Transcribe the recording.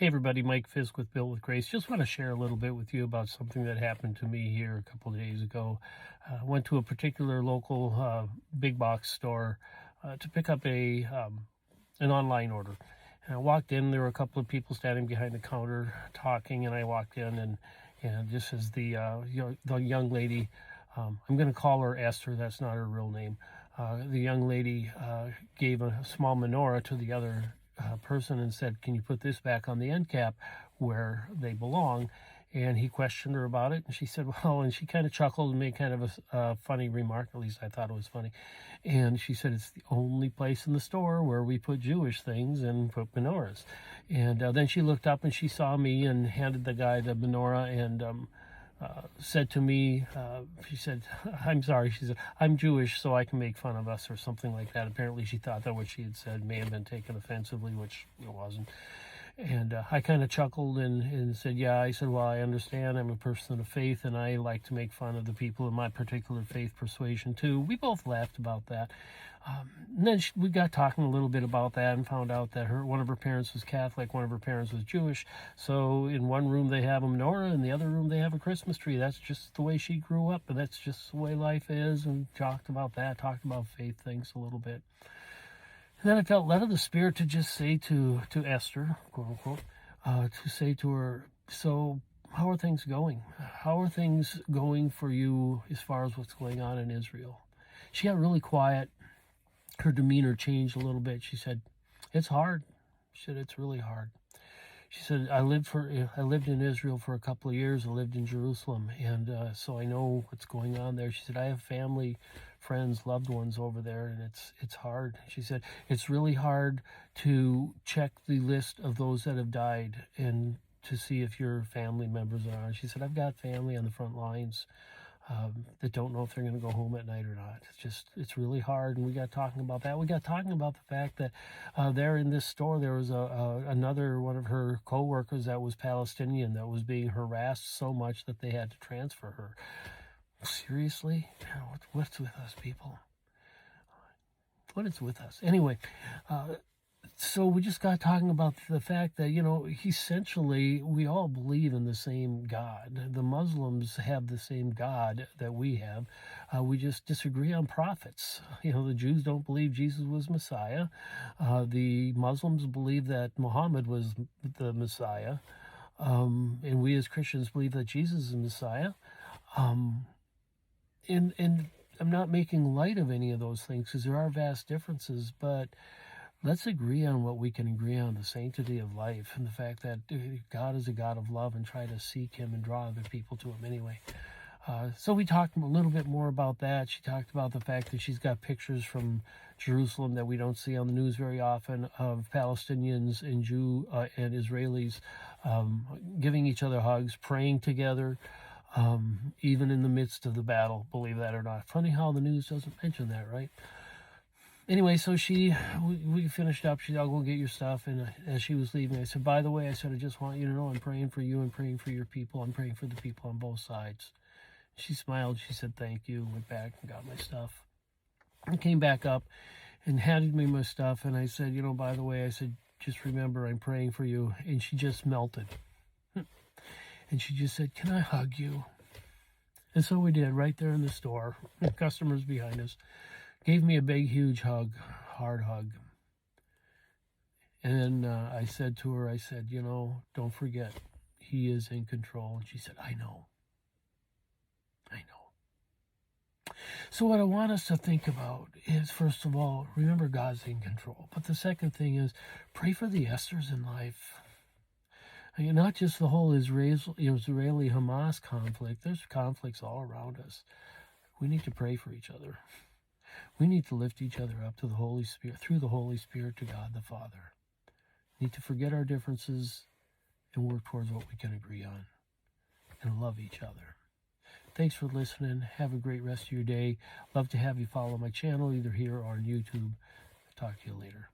Hey everybody, Mike Fisk with Built with Grace. Just want to share a little bit with you about something that happened to me here a couple of days ago. I went to a particular local big box store to pick up an online order. And I walked in, there were a couple of people standing behind the counter talking, and I walked in and just as the young lady, I'm going to call her Esther, that's not her real name. The young lady gave a small menorah to the other person and said, "Can you put this back on the end cap where they belong?" And he questioned her about it, and she said, "Well," and she kind of chuckled and made kind of a funny remark. At least I thought it was funny. And she said, "It's the only place in the store where we put Jewish things and put menorahs." And then she looked up and she saw me and handed the guy the menorah and said to me, she said, "I'm sorry," she said, "I'm Jewish, so I can make fun of us," or something like that. Apparently she thought that what she had said may have been taken offensively, which it wasn't. And I kind of chuckled and said, "Yeah," I said, "Well, I understand. I'm a person of faith, and I like to make fun of the people in my particular faith persuasion, too." We both laughed about that. And then we got talking a little bit about that and found out that one of her parents was Catholic, one of her parents was Jewish. So in one room they have a menorah, in the other room they have a Christmas tree. That's just the way she grew up, and that's just the way life is. And talked about that, talked about faith things a little bit. And then I felt led of the Spirit to just say to Esther, quote unquote, to say to her, "So how are things going? How are things going for you as far as what's going on in Israel?" She got really quiet. Her demeanor changed a little bit. She said, "It's hard." She said, "It's really hard." She said, I lived in Israel for a couple of years. I lived in Jerusalem, and so I know what's going on there." She said, "I have family, friends, loved ones over there, and it's hard." She said, "It's really hard to check the list of those that have died and to see if your family members are on." She said, "I've got family on the front lines that don't know if they're going to go home at night or not. It's really hard." And we got talking about that. We got talking about the fact that there in this store, there was another one of her co-workers that was Palestinian that was being harassed so much that they had to transfer her. Seriously? What's with us, people? What is with us? Anyway, so we just got talking about the fact that, essentially we all believe in the same God. The Muslims have the same God that we have. We just disagree on prophets. The Jews don't believe Jesus was Messiah. The Muslims believe that Muhammad was the Messiah. And we as Christians believe that Jesus is Messiah. And I'm not making light of any of those things because there are vast differences, but let's agree on what we can agree on: the sanctity of life and the fact that God is a God of love, and try to seek him and draw other people to him anyway. So we talked a little bit more about that. She talked about the fact that she's got pictures from Jerusalem that we don't see on the news very often of Palestinians and and Israelis giving each other hugs, praying together, even in the midst of the battle, believe that or not. Funny how the news doesn't mention that, right? Anyway, so we finished up. She said, "I'll go get your stuff." And as she was leaving, I said, "By the way," I said, "I just want you to know I'm praying for you and praying for your people. I'm praying for the people on both sides." She smiled. She said, "Thank you." Went back and got my stuff. I came back up and handed me my stuff. And I said, "By the way," I said, "just remember I'm praying for you." And she just melted. And she just said, "Can I hug you?" And so we did, right there in the store. Customers behind us. Gave me a big, huge hug, hard hug. And then I said to her, I said, "Don't forget, he is in control." And she said, "I know. I know." So what I want us to think about is, first of all, remember God's in control. But the second thing is, pray for the Esthers in life. And not just the whole Israeli-Hamas conflict. There's conflicts all around us. We need to pray for each other. We need to lift each other up to the Holy Spirit, through the Holy Spirit, to God the Father. We need to forget our differences and work towards what we can agree on and love each other. Thanks for listening. Have a great rest of your day. Love to have you follow my channel, either here or on YouTube. Talk to you later.